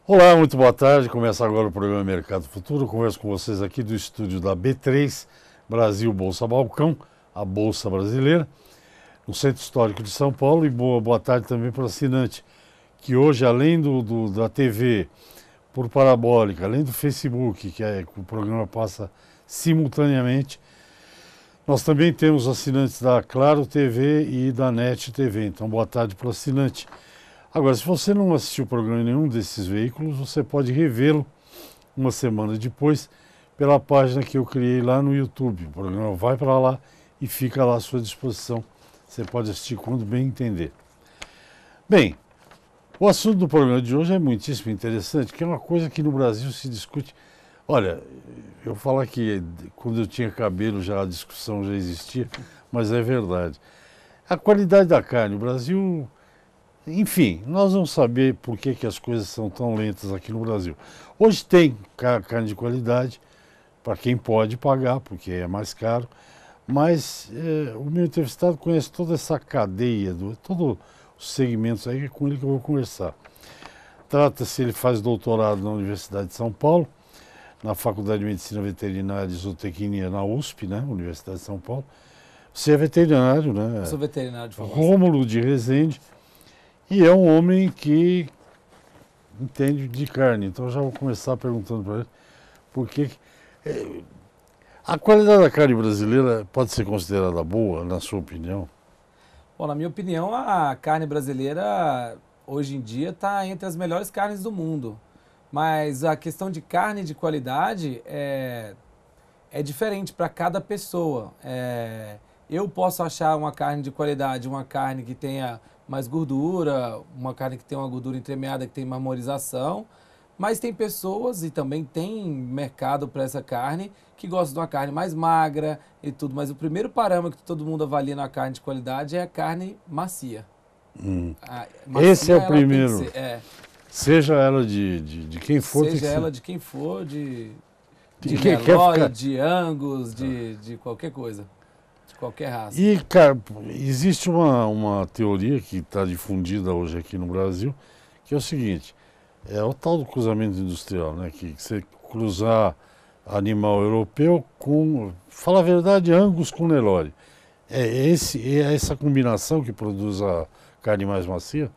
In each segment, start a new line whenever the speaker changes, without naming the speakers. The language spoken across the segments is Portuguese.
Olá, muito boa tarde. Começa agora o programa Mercado Futuro. Eu converso com vocês aqui do estúdio da B3, Brasil Bolsa Balcão, a Bolsa Brasileira, no Centro Histórico de São Paulo. E boa tarde também para o assinante, que hoje, além da TV por parabólica, além do Facebook, que o programa passa simultaneamente, nós também temos assinantes da Claro TV e da NET TV. Então, boa tarde para o assinante. Agora, se você não assistiu o programa em nenhum desses veículos, você pode revê-lo uma semana depois pela página que eu criei lá no YouTube. O programa vai para lá e fica lá à sua disposição. Você pode assistir quando bem entender. Bem, o assunto do programa de hoje é muitíssimo interessante, que é uma coisa que no Brasil se discute. Olha, eu falo que quando eu tinha cabelo já a discussão já existia, mas é verdade. A qualidade da carne, o Brasil... Enfim, nós vamos saber por que as coisas são tão lentas aqui no Brasil. Hoje tem carne de qualidade, para quem pode pagar, porque é mais caro, mas o meu entrevistado conhece toda essa cadeia, todos os segmentos aí, é com ele que eu vou conversar. Trata-se, ele faz doutorado na Universidade de São Paulo, na Faculdade de Medicina Veterinária e Zootecnia na USP, né, Universidade de São Paulo. Você é veterinário, né?
Eu sou veterinário de formação.
Rômulo de Rezende. E é um homem que entende de carne, então eu já vou começar perguntando para ele por que a qualidade da carne brasileira pode ser considerada boa, na sua opinião?
Bom, na minha opinião, a carne brasileira hoje em dia está entre as melhores carnes do mundo. Mas a questão de carne de qualidade é diferente para cada pessoa. Eu posso achar uma carne de qualidade, uma carne que tenha mais gordura, uma carne que tem uma gordura entremeada, que tem marmorização, mas tem pessoas, e também tem mercado para essa carne, que gostam de uma carne mais magra e tudo, mas o primeiro parâmetro que todo mundo avalia na carne de qualidade é a carne macia.
Macia, esse é o primeiro, seja ela de quem for.
Seja ela de quem for, de
Nelore,
de Angus, de qualquer coisa. Qualquer raça.
E, cara, existe uma teoria que está difundida hoje aqui no Brasil, que é o seguinte, é o tal do cruzamento industrial, né? Que você cruzar animal europeu com, fala a verdade, Angus com Nelore. É essa combinação que produz a carne mais macia?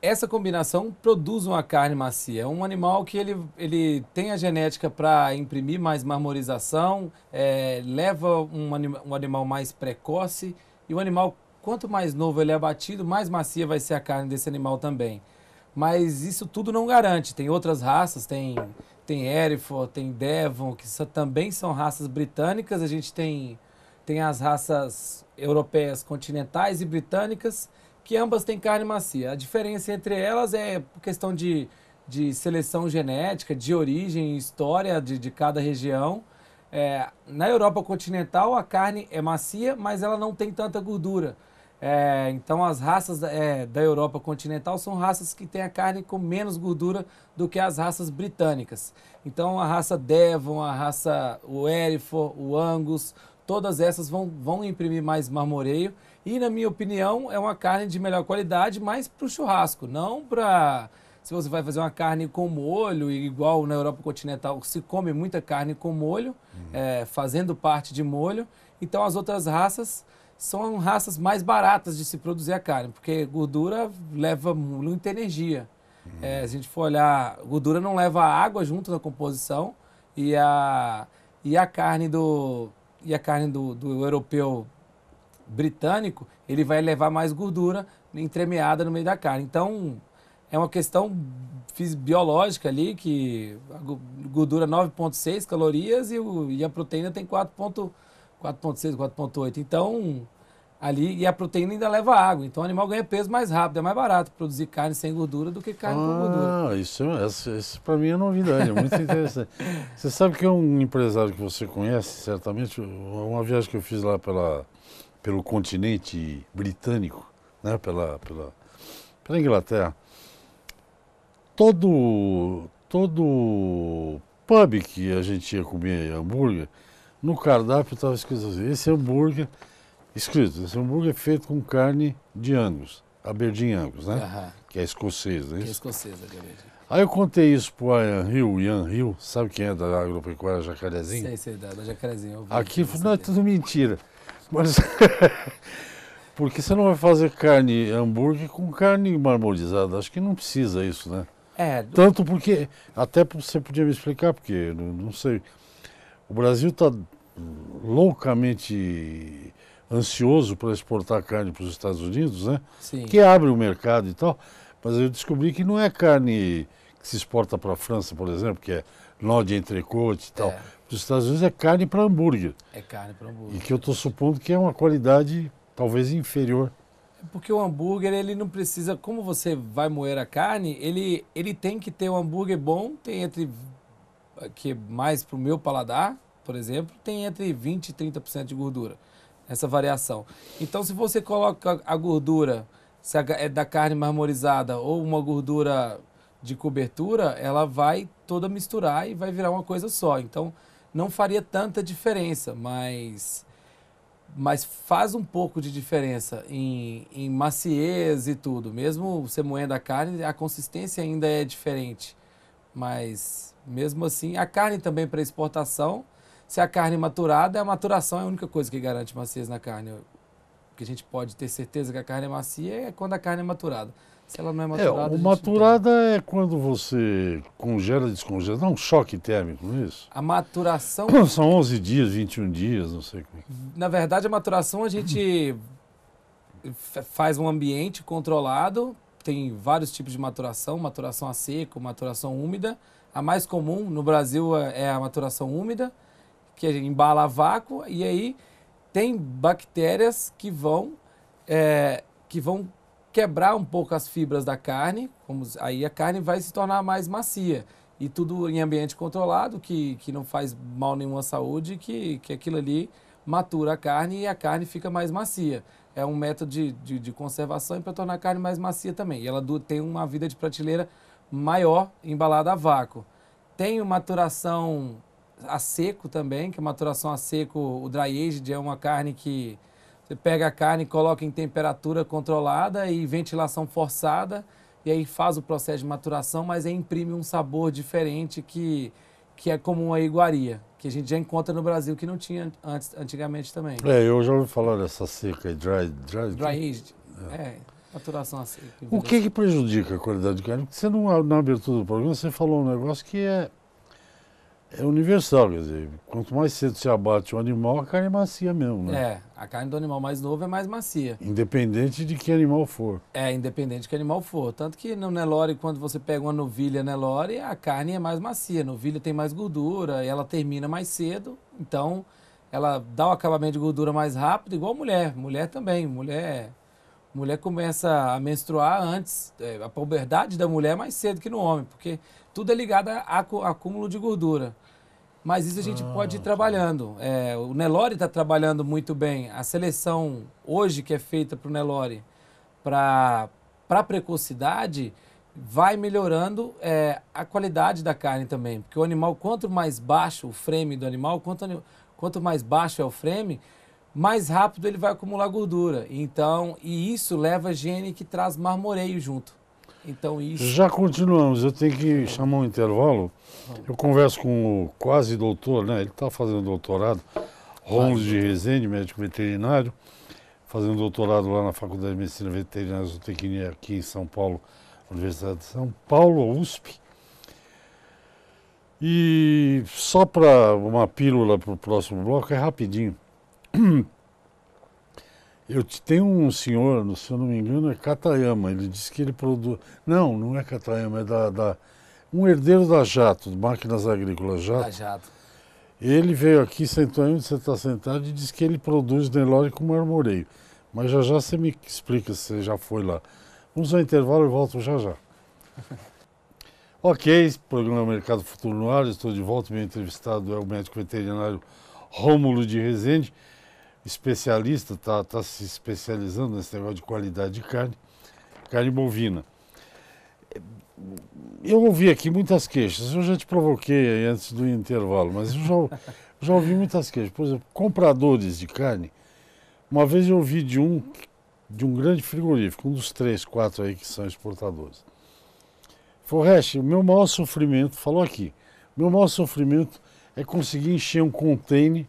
Essa combinação produz uma carne macia. É um animal que ele tem a genética para imprimir mais marmorização, leva um animal mais precoce, e o animal, quanto mais novo ele é abatido, mais macia vai ser a carne desse animal também. Mas isso tudo não garante. Tem outras raças, tem Hereford, tem Devon, que também são raças britânicas. A gente tem as raças europeias continentais e britânicas, que ambas têm carne macia. A diferença entre elas é por questão de seleção genética, de origem e história de cada região. Na Europa continental, a carne é macia, mas ela não tem tanta gordura. Então, as raças da Europa continental são raças que têm a carne com menos gordura do que as raças britânicas. Então, a raça Devon, o Hereford, o Angus, todas essas vão imprimir mais marmoreio. E, na minha opinião, é uma carne de melhor qualidade, mas para o churrasco, não para... Se você vai fazer uma carne com molho, igual na Europa continental, se come muita carne com molho, fazendo parte de molho. Então, as outras raças são raças mais baratas de se produzir a carne, porque gordura leva muita energia. Se a gente for olhar, gordura não leva água junto na composição, e a carne do europeu britânico, ele vai levar mais gordura entremeada no meio da carne. Então, é uma questão biológica ali, que a gordura 9,6 calorias e a proteína tem 4,6, 4,8. Então, e a proteína ainda leva água. Então, o animal ganha peso mais rápido. É mais barato produzir carne sem gordura do que carne com gordura.
Isso para mim é novidade, é muito interessante. Você sabe que é um empresário que você conhece, certamente, uma viagem que eu fiz lá pelo continente britânico, né, pela Inglaterra. Todo pub que a gente ia comer hambúrguer, no cardápio estava escrito assim, esse hambúrguer é feito com carne de Angus. Aberdeen Angus, né?
Aham.
Que é escocês, não é
Que é
isso?
escocesa, Aberdeen.
Aí eu contei isso pro Ian Hill, sabe quem é da agropecuária Jacarezinho?
Sei, da Jacarezinho. Eu vi
Aqui,
que você
não, é
tem.
tudo mentira. Mas porque você não vai fazer carne hambúrguer com carne marmorizada? Acho que não precisa isso, né?
É,
Tanto porque, até você podia me explicar, porque não sei. O Brasil está loucamente ansioso para exportar carne para os Estados Unidos, né?
sim.
Que abre o mercado e tal. Mas eu descobri que não é carne que se exporta para a França, por exemplo, que é nó de entrecôte e tal.
É.
Para os Estados Unidos é carne para hambúrguer.
É carne para hambúrguer.
E que eu estou supondo que é uma qualidade talvez inferior.
Porque o hambúrguer, ele não precisa, como você vai moer a carne, ele tem que ter um hambúrguer bom, tem entre, que mais pro meu paladar, por exemplo, tem entre 20% e 30% de gordura, essa variação. Então, se você coloca a gordura, se é da carne marmorizada ou uma gordura de cobertura, ela vai toda misturar e vai virar uma coisa só. Então, não faria tanta diferença, mas faz um pouco de diferença em maciez e tudo. Mesmo você moendo a carne, a consistência ainda é diferente. Mas, mesmo assim, a carne também para exportação, se a carne é maturada, a maturação é a única coisa que garante maciez na carne. O que a gente pode ter certeza que a carne é macia é quando a carne é maturada. Se ela não é maturada, a
O
gente
maturada é quando você congela e descongela. Dá um choque térmico, não é isso?
a maturação,
São 11 dias, 21 dias, não sei como.
na verdade, a maturação a gente faz um ambiente controlado, tem vários tipos de maturação, maturação a seco, maturação úmida. A mais comum no Brasil é a maturação úmida, que embala a vácuo, e aí tem bactérias que vão quebrar um pouco as fibras da carne, aí a carne vai se tornar mais macia. E tudo em ambiente controlado, que não faz mal nenhum à saúde, que aquilo ali matura a carne e a carne fica mais macia. É um método de conservação para tornar a carne mais macia também. E ela tem uma vida de prateleira maior embalada a vácuo. Tem maturação a seco também, que a maturação a seco, o dry aged é uma carne que você pega a carne, coloca em temperatura controlada e ventilação forçada, e aí faz o processo de maturação, mas aí imprime um sabor diferente que é comum à iguaria, que a gente já encontra no Brasil, que não tinha antigamente também.
Eu já ouvi falar dessa seca aí,
Dry aged, maturação a seco.
O que prejudica a qualidade de carne? Porque você na abertura do programa, você falou um negócio que é universal, quer dizer, quanto mais cedo você abate o animal, a carne é macia mesmo, né?
A carne do animal mais novo é mais macia.
Independente de que animal for.
Independente de que animal for. Tanto que no Nelore, quando você pega uma novilha Nelore, a carne é mais macia. A novilha tem mais gordura, ela termina mais cedo, então ela dá o acabamento de gordura mais rápido, igual mulher. Mulher também. Mulher começa a menstruar antes, a puberdade da mulher é mais cedo que no homem, porque tudo é ligado a acúmulo de gordura. Mas isso a gente pode ir trabalhando. O Nelore está trabalhando muito bem. A seleção hoje que é feita para o Nelore, para precocidade, vai melhorando a qualidade da carne também. Porque o animal, quanto mais baixo o frame do animal, quanto mais baixo é o frame, mais rápido ele vai acumular gordura. Então, e isso leva a gene que traz marmoreio junto. Então isso...
Já continuamos, eu tenho que chamar um intervalo. Eu converso com o quase doutor, né? Ele está fazendo doutorado, Rômulo de Rezende, médico veterinário, fazendo doutorado lá na Faculdade de Medicina Veterinária e Zootecnia aqui em São Paulo, Universidade de São Paulo, USP. E só para uma pílula para o próximo bloco, é rapidinho. Tenho um senhor, se eu não me engano, é Katayama. Ele disse que ele produz. Não é Katayama, é um herdeiro da Jato, de Máquinas Agrícolas Jato.
Da Jato.
Ele veio aqui, sentou aí onde você está sentado, e disse que ele produz Nelore com marmoreio. Mas já você me explica se você já foi lá. Vamos ao intervalo e volto já já. Ok, programa Mercado Futuro no ar, estou de volta. Meu entrevistado é o médico veterinário Rômulo de Rezende, especialista, está se especializando nesse negócio de qualidade de carne bovina. Eu ouvi aqui muitas queixas, eu já te provoquei aí antes do intervalo, mas eu já ouvi muitas queixas. Por exemplo, compradores de carne, uma vez eu ouvi de um de um grande frigorífico, um dos 3, 4 aí que são exportadores. Falou, Resch, o meu maior sofrimento, falou aqui, o meu maior sofrimento é conseguir encher um container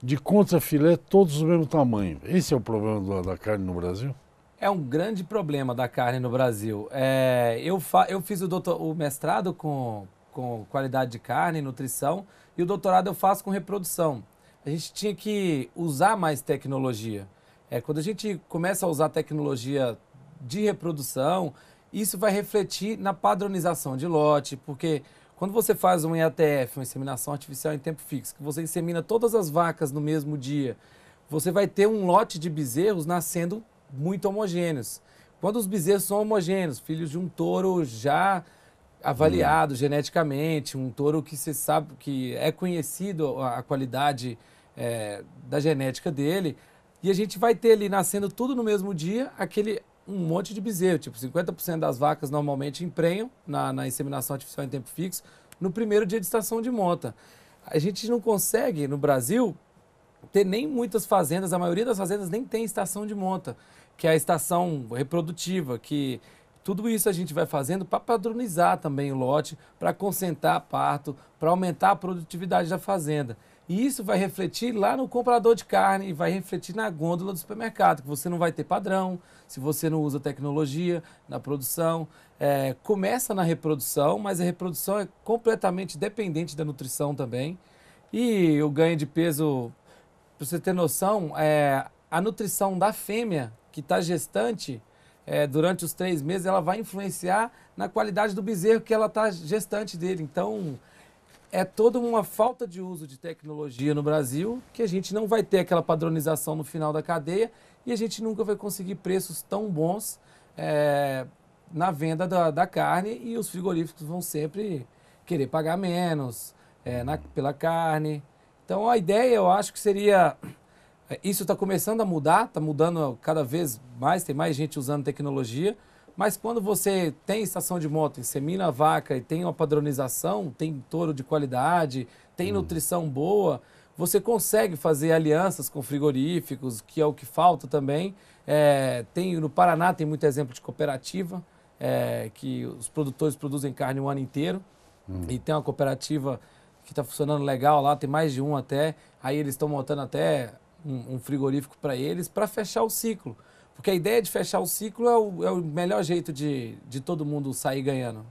de contrafilé todos do mesmo tamanho. Esse é o problema da carne no Brasil?
É um grande problema da carne no Brasil. Eu fiz o mestrado com qualidade de carne, nutrição, e o doutorado eu faço com reprodução. A gente tinha que usar mais tecnologia. Quando a gente começa a usar tecnologia de reprodução, isso vai refletir na padronização de lote, porque quando você faz um IATF, uma inseminação artificial em tempo fixo, que você insemina todas as vacas no mesmo dia, você vai ter um lote de bezerros nascendo muito homogêneos. Quando os bezerros são homogêneos, filhos de um touro já avaliado geneticamente, um touro que você sabe que é conhecido a qualidade da genética dele, e a gente vai ter ali nascendo tudo no mesmo dia, um monte de bezerro, tipo 50% das vacas normalmente emprenham na inseminação artificial em tempo fixo no primeiro dia de estação de monta. A gente não consegue, no Brasil, ter nem muitas fazendas, a maioria das fazendas nem tem estação de monta, que é a estação reprodutiva, que tudo isso a gente vai fazendo para padronizar também o lote, para concentrar parto, para aumentar a produtividade da fazenda. E isso vai refletir lá no comprador de carne e vai refletir na gôndola do supermercado, que você não vai ter padrão, se você não usa tecnologia na produção. Começa na reprodução, mas a reprodução é completamente dependente da nutrição também. E o ganho de peso, para você ter noção, a nutrição da fêmea que está gestante, durante os 3 meses, ela vai influenciar na qualidade do bezerro que ela está gestante dele. Então, é toda uma falta de uso de tecnologia no Brasil, que a gente não vai ter aquela padronização no final da cadeia e a gente nunca vai conseguir preços tão bons na venda da carne, e os frigoríficos vão sempre querer pagar menos pela carne. Então a ideia, eu acho que seria... Isso está começando a mudar, está mudando cada vez mais, tem mais gente usando tecnologia, mas quando você tem estação de monta, insemina a vaca e tem uma padronização, tem touro de qualidade, tem nutrição boa, você consegue fazer alianças com frigoríficos, que é o que falta também. No Paraná tem muito exemplo de cooperativa, que os produtores produzem carne o ano inteiro, e tem uma cooperativa que está funcionando legal lá, tem mais de um até, aí eles estão montando até um frigorífico para eles, para fechar o ciclo. Porque a ideia de fechar o ciclo é o melhor jeito de todo mundo sair ganhando.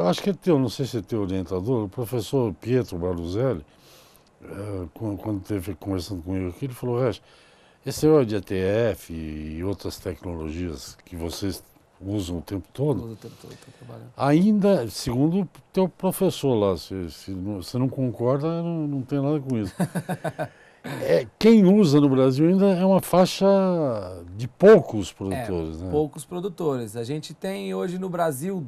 Acho que é teu, não sei se é teu orientador, o professor Pietro Baruzelli, quando esteve conversando comigo aqui, ele falou, Resch, esse negócio de ATF e outras tecnologias que vocês usam o tempo todo,
Uso o tempo todo, tô trabalhando.
ainda, segundo o teu professor lá, se você não concorda, não tem nada com isso. Quem usa no Brasil ainda é uma faixa de poucos produtores, né?
Poucos produtores. A gente tem hoje no Brasil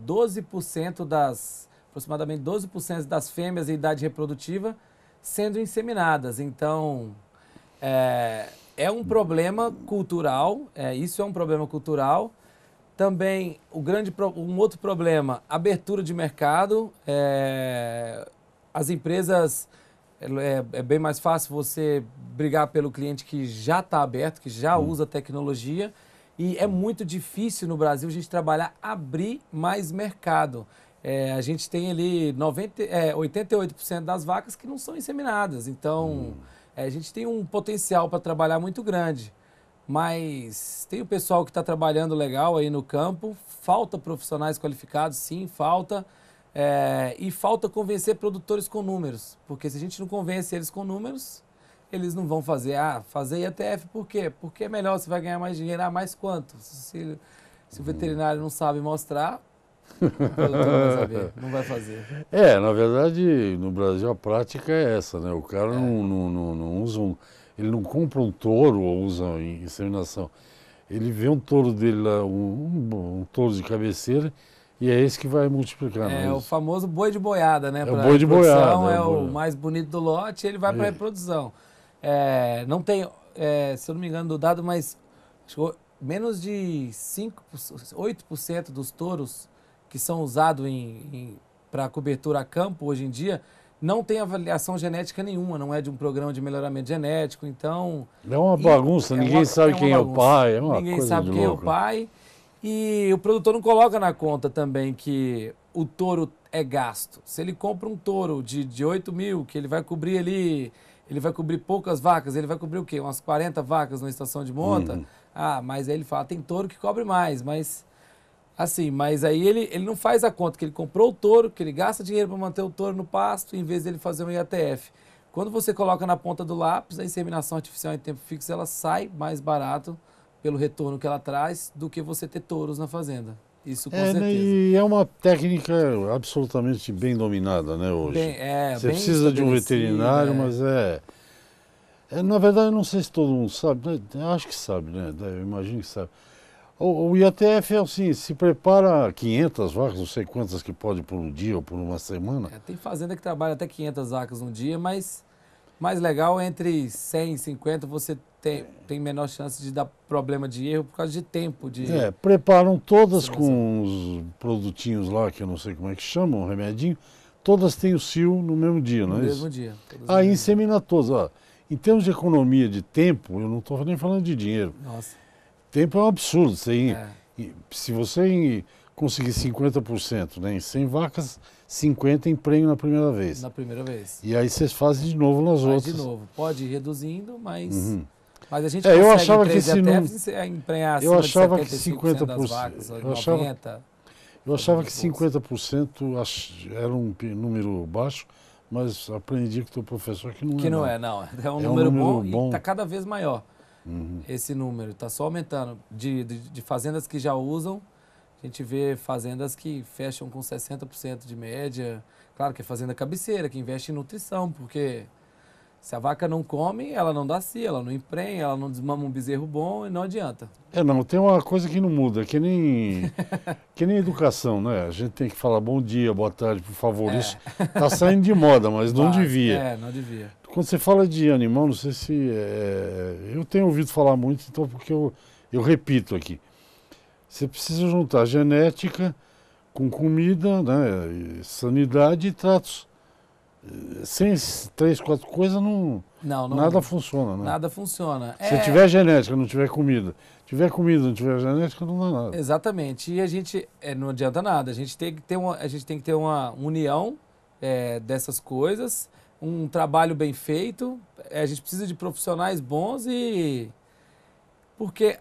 aproximadamente 12% das fêmeas em idade reprodutiva sendo inseminadas. Então, é um problema cultural, isso é um problema cultural. Também, um outro problema, abertura de mercado. As empresas... É bem mais fácil você brigar pelo cliente que já está aberto, que já usa tecnologia, e é muito difícil no Brasil a gente abrir mais mercado. A gente tem ali 88% das vacas que não são inseminadas, então a gente tem um potencial para trabalhar muito grande. Mas tem o pessoal que está trabalhando legal aí no campo, falta profissionais qualificados, sim, falta. E falta convencer produtores com números, porque se a gente não convence eles com números, eles não vão fazer. Fazer IATF por quê? Porque é melhor, você vai ganhar mais dinheiro. Mais quanto? Se o veterinário não sabe mostrar, o produtor não vai saber, não vai fazer.
Na verdade, no Brasil a prática é essa, né? O cara não usa ele não compra um touro ou usa inseminação. Ele vê um touro dele lá, um touro de cabeceira, e é esse que vai multiplicar.
O famoso boi de boiada, né?
O boi de boiada.
É o mais bonito do lote, ele vai para a reprodução. Não tem, se eu não me engano do dado, mas menos de 8% dos touros que são usados para cobertura a campo hoje em dia não tem avaliação genética nenhuma, não é de um programa de melhoramento genético, então...
É uma bagunça, ninguém sabe quem é o pai, é uma
Ninguém
coisa
sabe
de
quem é o
louco.
pai. E o produtor não coloca na conta também que o touro é gasto. Se ele compra um touro de 8 mil, que ele vai cobrir ali, ele vai cobrir poucas vacas, ele vai cobrir o quê? Umas 40 vacas numa estação de monta? Ah, mas aí ele fala, tem touro que cobre mais, mas... Assim, mas aí ele não faz a conta que ele comprou o touro, que ele gasta dinheiro para manter o touro no pasto, em vez dele fazer um IATF. Quando você coloca na ponta do lápis, a inseminação artificial em tempo fixo, ela sai mais barato pelo retorno que ela traz do que você ter touros na fazenda. Isso com
Né,
certeza.
e é uma técnica absolutamente bem dominada, né, hoje. Você
Bem
precisa de um
estabelecida,
veterinário, mas na verdade, eu não sei se todo mundo sabe, né? Eu acho que sabe, né? Eu imagino que sabe. O IATF é assim, se prepara 500 vacas, não sei quantas que pode por um dia ou por uma semana.
tem fazenda que trabalha até 500 vacas no dia, mas mais legal entre 100 e 50 você tem menor chance de dar problema de erro por causa de tempo.
Preparam todas com os produtinhos lá, que eu não sei como é que chamam, um remedinho, todas têm o cio no mesmo dia, não é isso?
No mesmo dia.
Aí insemina todas. Ó. Em termos de economia de tempo, eu não estou nem falando de dinheiro.
Nossa.
Tempo é um absurdo. Se você conseguir 50%, né, em 100 vacas, 50 emprenho na primeira vez.
Na primeira vez.
E aí vocês fazem de novo nas outras.
De novo. Pode ir reduzindo, mas... Mas a gente
eu
consegue
achava que esse
emprenhar
eu achava
de
que
50% das vacas, 90%.
Eu achava que 50% era um número baixo, mas aprendi com o teu professor que não é.
Que não
não.
é, não. É um número bom e está cada vez maior.
Uhum.
Esse número está só aumentando. De fazendas que já usam, a gente vê fazendas que fecham com 60% de média. Claro que é fazenda cabeceira, que investe em nutrição, porque se a vaca não come, ela não dá cia, ela não emprenha, ela não desmama um bezerro bom e não adianta.
Não, tem uma coisa que não muda, que nem educação, né? A gente tem que falar bom dia, boa tarde, por favor. Isso está saindo de moda, mas não devia.
Não devia.
Quando você fala de animal, não sei se... eu tenho ouvido falar muito, então porque eu repito aqui. Você precisa juntar genética com comida, né, sanidade e tratos. Sem 3, 4 coisas, nada funciona. Né?
Nada funciona.
Se tiver genética, não tiver comida. Tiver comida, não tiver genética, não dá nada.
Exatamente. E a gente, não adianta nada. A gente tem que ter uma união dessas coisas, um trabalho bem feito. A gente precisa de profissionais bons porque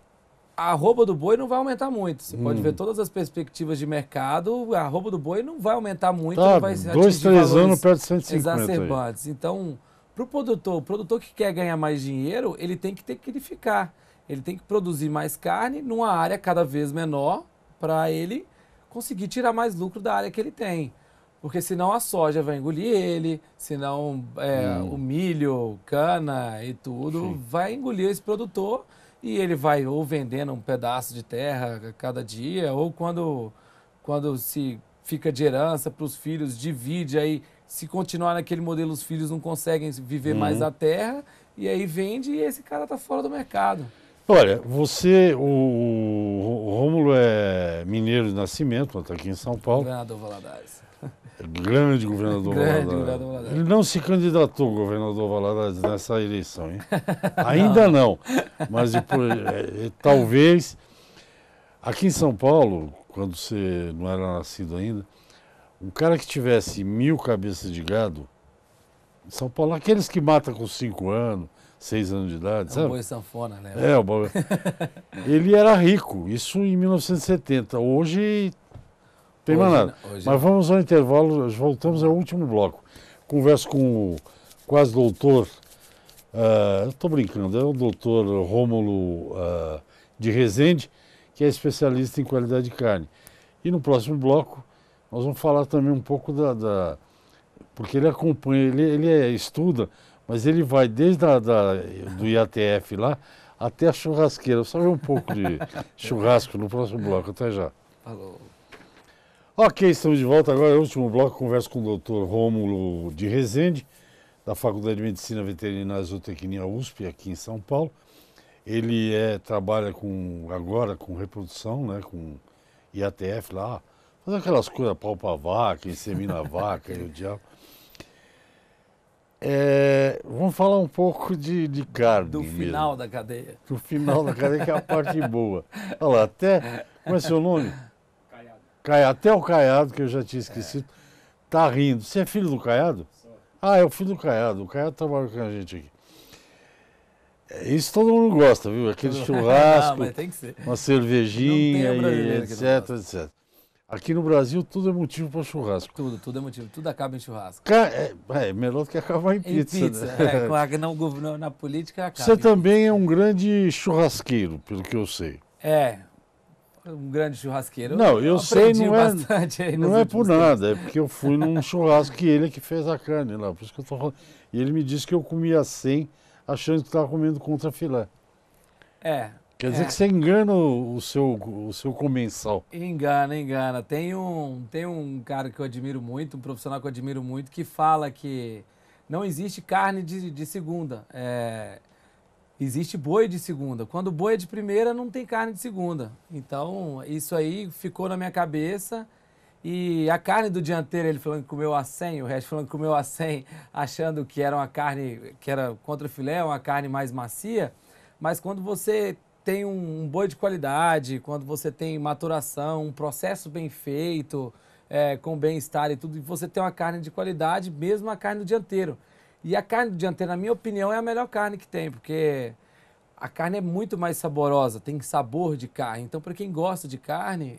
a arroba do boi não vai aumentar muito. Você pode ver todas as perspectivas de mercado, a arroba do boi não vai aumentar muito. Não vai
2, 3 anos perde 150.
Exacerbantes. Então, para o produtor que quer ganhar mais dinheiro, ele tem que tecnificar. Ele tem que produzir mais carne numa área cada vez menor para ele conseguir tirar mais lucro da área que ele tem. Porque senão a soja vai engolir ele, senão o milho, cana e tudo vai engolir esse produtor e ele vai ou vendendo um pedaço de terra a cada dia ou quando se fica de herança para os filhos, divide, aí se continuar naquele modelo os filhos não conseguem viver mais da terra e aí vende e esse cara está fora do mercado.
Olha, o Rômulo é mineiro de nascimento, está aqui em São Paulo.
Governador Valadares.
Grande governador Valadares. Ele não se candidatou, governador Valadares, nessa eleição, hein? Ainda não. Mas depois, talvez. Aqui em São Paulo, quando você não era nascido ainda, um cara que tivesse 1000 cabeças de gado, em São Paulo, aqueles que matam com 5 anos, 6 anos de idade, sabe?
O boi sanfona, né?
O boi. Ele era rico, isso em 1970. Hoje tem mais nada. Mas vamos ao intervalo, voltamos ao último bloco. Converso com o quase doutor, eu estou brincando, é o doutor Rômulo de Rezende, que é especialista em qualidade de carne. E no próximo bloco nós vamos falar também um pouco porque ele acompanha, ele estuda, mas ele vai desde do IATF lá até a churrasqueira. Só ver um pouco de churrasco no próximo bloco. Até já.
Falou.
Ok, estamos de volta agora. No último bloco, converso com o Dr. Rômulo de Rezende, da Faculdade de Medicina Veterinária e Zootecnia USP, aqui em São Paulo. Ele trabalha agora com reprodução, né, com IATF lá, faz aquelas coisas, palpa a vaca, insemina a vaca e o diabo. Vamos falar um pouco de carne
Do
mesmo.
final da cadeia.
Do final da cadeia, que é a parte boa. Olha lá, até... Como é seu nome? Até o Caiado, que eu já tinha esquecido, tá rindo. Você é filho do Caiado? Ah, é o filho do Caiado. O Caiado trabalha com a gente aqui. Isso todo mundo gosta, viu? Aquele churrasco,
Não, mas tem que ser.
uma cervejinha,
Não tem brasileiro que não
etc, etc. Aqui no Brasil tudo é motivo para churrasco.
Tudo é motivo. Tudo acaba em churrasco.
É melhor do que acabar em pizza.
Em pizza,
Né?
Claro, na política acaba.
Você também é um grande churrasqueiro, pelo que eu sei.
Um grande churrasqueiro.
Não, eu sei,
não
é por nada, é porque eu fui num churrasco que ele é que fez a carne lá, por isso que eu tô falando. E ele me disse que eu comia 100, achando que estava comendo contrafilé. Quer dizer que você engana o seu comensal.
Engana. Tem um cara que eu admiro muito, um profissional que eu admiro muito, que fala que não existe carne de segunda. Existe boi de segunda. Quando o boi é de primeira, não tem carne de segunda. Então, isso aí ficou na minha cabeça. E a carne do dianteiro, ele falando que comeu a 100, o resto falando que comeu a 100, achando que era uma carne, que era contra filé, uma carne mais macia. Mas quando você tem um boi de qualidade, quando você tem maturação, um processo bem feito, com bem-estar e tudo, e você tem uma carne de qualidade, mesmo a carne do dianteiro. E a carne do dianteiro, na minha opinião, é a melhor carne que tem, porque a carne é muito mais saborosa, tem sabor de carne. Então, para quem gosta de carne,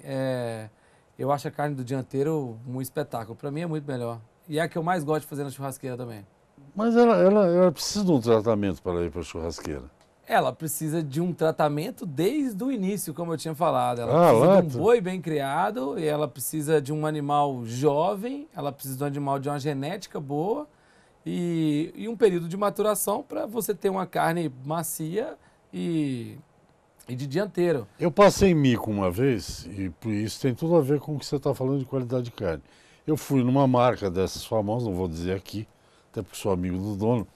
eu acho a carne do dianteiro um espetáculo. Para mim é muito melhor. E é a que eu mais gosto de fazer na churrasqueira também.
Mas ela precisa de um tratamento para ir para a churrasqueira.
Ela precisa de um tratamento desde o início, como eu tinha falado. Ela precisa de um boi bem criado, e ela precisa de um animal jovem, ela precisa de um animal de uma genética boa e um período de maturação para você ter uma carne macia e de dianteiro.
Eu passei em mico uma vez, e por isso tem tudo a ver com o que você está falando de qualidade de carne. Eu fui numa marca dessas famosas, não vou dizer aqui, até porque sou amigo do dono,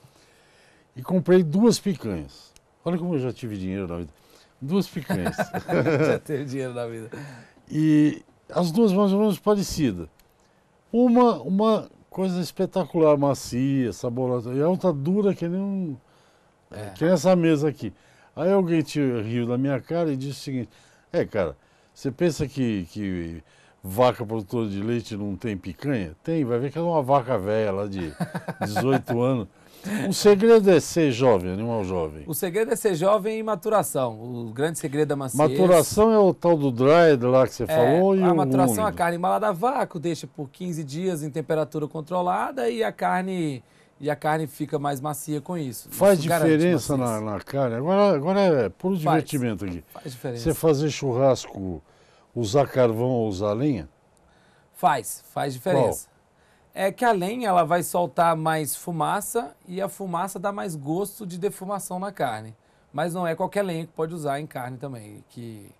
e comprei 2 picanhas. Olha como eu já tive dinheiro na vida. 2 picanhas.
Já teve dinheiro na vida.
E as duas mais ou menos parecidas. Uma coisa espetacular, macia, saborosa, e a outra dura que nem que nem essa mesa aqui. Aí alguém riu da minha cara e disse o seguinte: cara, você pensa que vaca produtora de leite não tem picanha? Tem, vai ver que é uma vaca velha lá de 18 anos. O segredo é ser jovem, animal jovem.
O segredo é ser jovem e maturação. O grande segredo da maciez.
Maturação é o tal do dried lá que você falou e
a
o
maturação,
úmido.
a carne embalada a vácuo, deixa por 15 dias em temperatura controlada e a carne fica mais macia com isso.
Faz
Isso garante
diferença
maciez.
na carne? Agora é puro divertimento aqui.
Faz diferença.
Você fazer churrasco, usar carvão ou usar lenha?
Faz diferença. É que a lenha ela vai soltar mais fumaça e a fumaça dá mais gosto de defumação na carne. Mas não é qualquer lenha que pode usar em carne também, que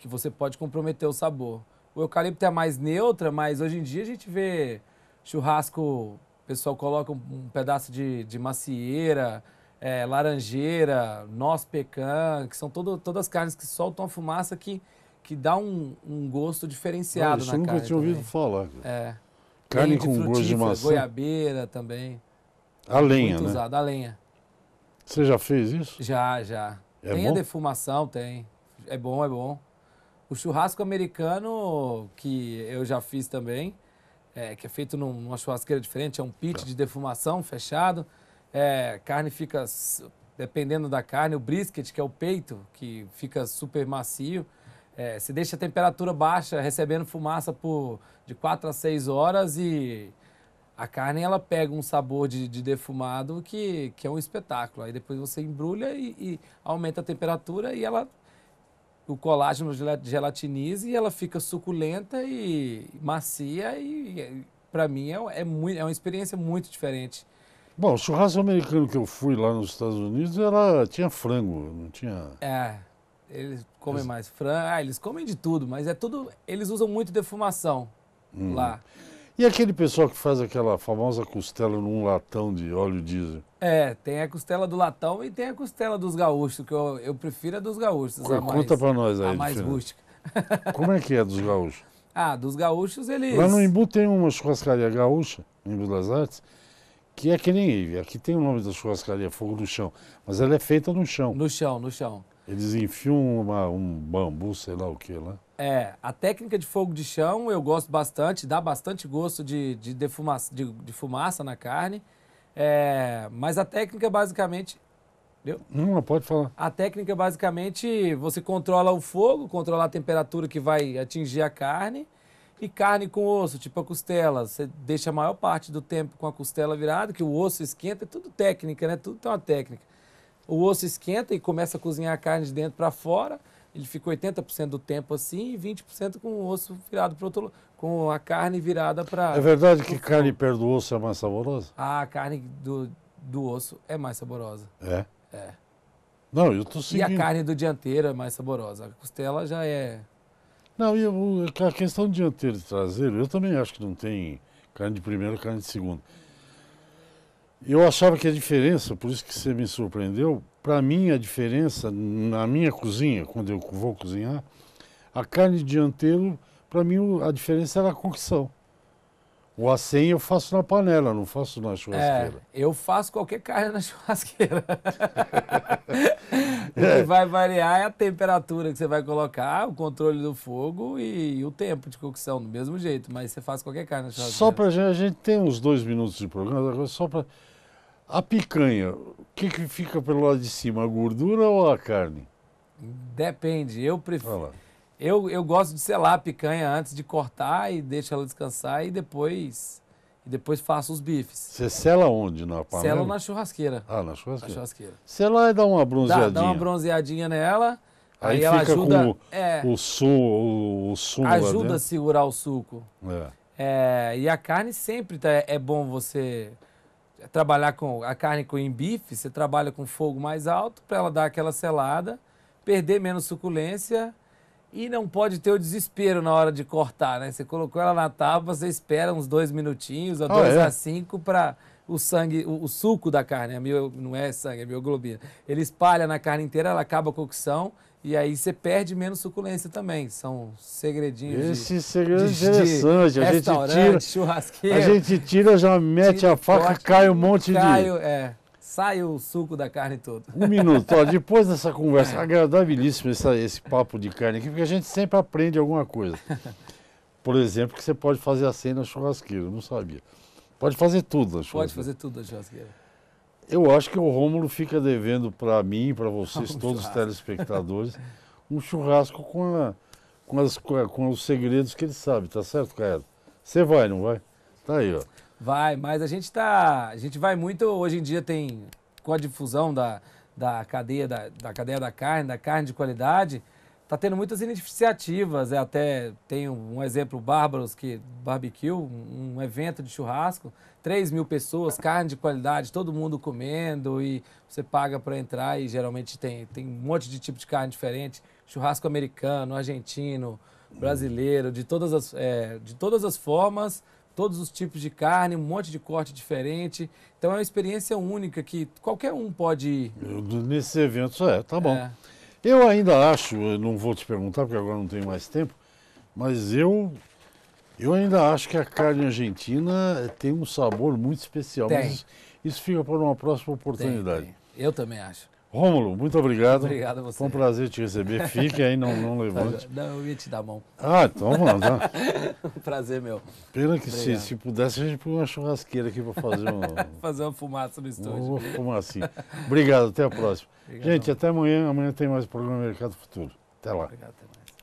você pode comprometer o sabor. O eucalipto é mais neutra, mas hoje em dia a gente vê churrasco, o pessoal coloca um pedaço de macieira, laranjeira, noz pecan, que são todas carnes que soltam a fumaça que dá um gosto diferenciado na carne.
Isso eu nunca tinha ouvido falar. Carne com gosto de maçã.
Goiabeira também.
A lenha,
muito
né?
usado, a lenha.
Você já fez isso?
Já. Tem
bom?
a defumação, tem. É bom. O churrasco americano, que eu já fiz também, que é feito numa churrasqueira diferente, é um pit de defumação fechado. Carne fica, dependendo da carne, o brisket, que é o peito, que fica super macio. Você deixa a temperatura baixa, recebendo fumaça de 4 a 6 horas e a carne ela pega um sabor de defumado que é um espetáculo. Aí depois você embrulha e aumenta a temperatura e o colágeno gelatiniza e ela fica suculenta e macia e para mim é uma experiência muito diferente.
Bom, o churrasco americano que eu fui lá nos Estados Unidos tinha frango, não tinha...
Eles comem mais frango, eles comem de tudo, mas eles usam muito defumação lá.
E aquele pessoal que faz aquela famosa costela num latão de óleo diesel?
Tem a costela do latão e tem a costela dos gaúchos, que eu prefiro a dos gaúchos.
Conta pra nós aí.
A mais rústica.
Como é que é dos gaúchos?
Dos gaúchos eles...
Lá no Embu tem uma churrascaria gaúcha, em Embu das Artes, que é que nem... Aqui tem o nome da churrascaria, Fogo no Chão, mas ela é feita no chão.
No chão, no chão.
Eles enfiam um bambu, sei lá o que lá.
A técnica de fogo de chão eu gosto bastante, dá bastante gosto de fumaça na carne. Mas a técnica basicamente...
Não, pode falar.
A técnica basicamente você controla o fogo, controla a temperatura que vai atingir a carne. E carne com osso, tipo a costela, você deixa a maior parte do tempo com a costela virada, que o osso esquenta, é tudo técnica, né? Tudo tem uma técnica. O osso esquenta e começa a cozinhar a carne de dentro para fora, ele fica 80% do tempo assim e 20% com o osso virado para outro lado, com a carne virada para...
É verdade que carne perto do osso é mais saborosa?
A carne do osso é mais saborosa.
É?
É.
Não, eu tô seguindo.
E a carne do dianteiro é mais saborosa. A costela já é...
Não, e a questão de dianteiro e traseiro, eu também acho que não tem carne de primeira e carne de segunda. Eu achava que a diferença, por isso que você me surpreendeu, para mim a diferença na minha cozinha, quando eu vou cozinhar, a carne de dianteiro, para mim a diferença era a cocção. O acém eu faço na panela, não faço na churrasqueira.
Eu faço qualquer carne na churrasqueira. O que vai variar é a temperatura que você vai colocar, o controle do fogo e o tempo de cocção, do mesmo jeito. Mas você faz qualquer carne na churrasqueira.
Só pra gente, a gente tem uns 2 minutos de programa, agora só para... A picanha, o que fica pelo lado de cima, a gordura ou a carne?
Depende, eu prefiro...
Olha lá.
Eu gosto de selar a picanha antes de cortar e deixo ela descansar e depois faço os bifes.
Você sela onde? Na panela?
Selo na churrasqueira.
Ah, na churrasqueira.
Na churrasqueira.
Selar e dá uma bronzeadinha.
Dá uma bronzeadinha nela,
aí
ela
fica
ajuda...
com o sumo lá
ajuda
dentro.
a segurar o suco. E a carne sempre é bom você trabalhar com a carne em bife, você trabalha com fogo mais alto para ela dar aquela selada, perder menos suculência. E não pode ter o desespero na hora de cortar, né? Você colocou ela na tábua, você espera uns 2 minutinhos, ou 2 a 5 para o sangue, o suco da carne, não é sangue, é mioglobina. Ele espalha na carne inteira, ela acaba a cocção e aí você perde menos suculência também. São segredinhos
Esse segredo é interessante.
De restaurante, churrasqueira.
A gente tira, já mete a faca,
corte,
cai um monte de...
Sai o suco da carne todo.
1 minuto. Ó, depois dessa conversa, agradabilíssimo esse papo de carne aqui, porque a gente sempre aprende alguma coisa. Por exemplo, que você pode fazer assim na churrasqueira, eu não sabia. Pode fazer tudo na churrasqueira.
Pode fazer tudo na churrasqueira.
Eu acho que o Rômulo fica devendo para mim e para vocês, todos os telespectadores, um churrasco com os segredos que ele sabe, tá certo, Caio? Você vai, não vai? Tá aí, ó.
Vai, mas a gente vai muito, hoje em dia tem, com a difusão da cadeia da carne de qualidade, tá tendo muitas iniciativas, até tem um exemplo, Barbecue, um evento de churrasco, 3.000 pessoas, carne de qualidade, todo mundo comendo e você paga para entrar e geralmente tem um monte de tipo de carne diferente, churrasco americano, argentino, brasileiro, de todas as formas, todos os tipos de carne, um monte de corte diferente. Então é uma experiência única que qualquer um pode ir.
Nesses eventos, tá bom. Eu ainda acho, eu não vou te perguntar porque agora não tenho mais tempo, mas eu ainda acho que a carne argentina tem um sabor muito especial.
Tem.
Mas isso fica para uma próxima oportunidade.
Tem. Eu também acho.
Rômulo, muito obrigado.
Obrigado a você.
Foi um prazer te receber. Fique aí, não levante.
Não, eu ia te dar a mão.
Então vamos lá.
Prazer meu.
Pena que se pudesse a gente põe uma churrasqueira aqui para fazer
fazer uma fumaça no estúdio.
Uma fumacinha. Obrigado, até a próxima.
Obrigado.
Gente, até amanhã. Amanhã tem mais programa Mercado Futuro. Até lá.
Obrigado, até mais.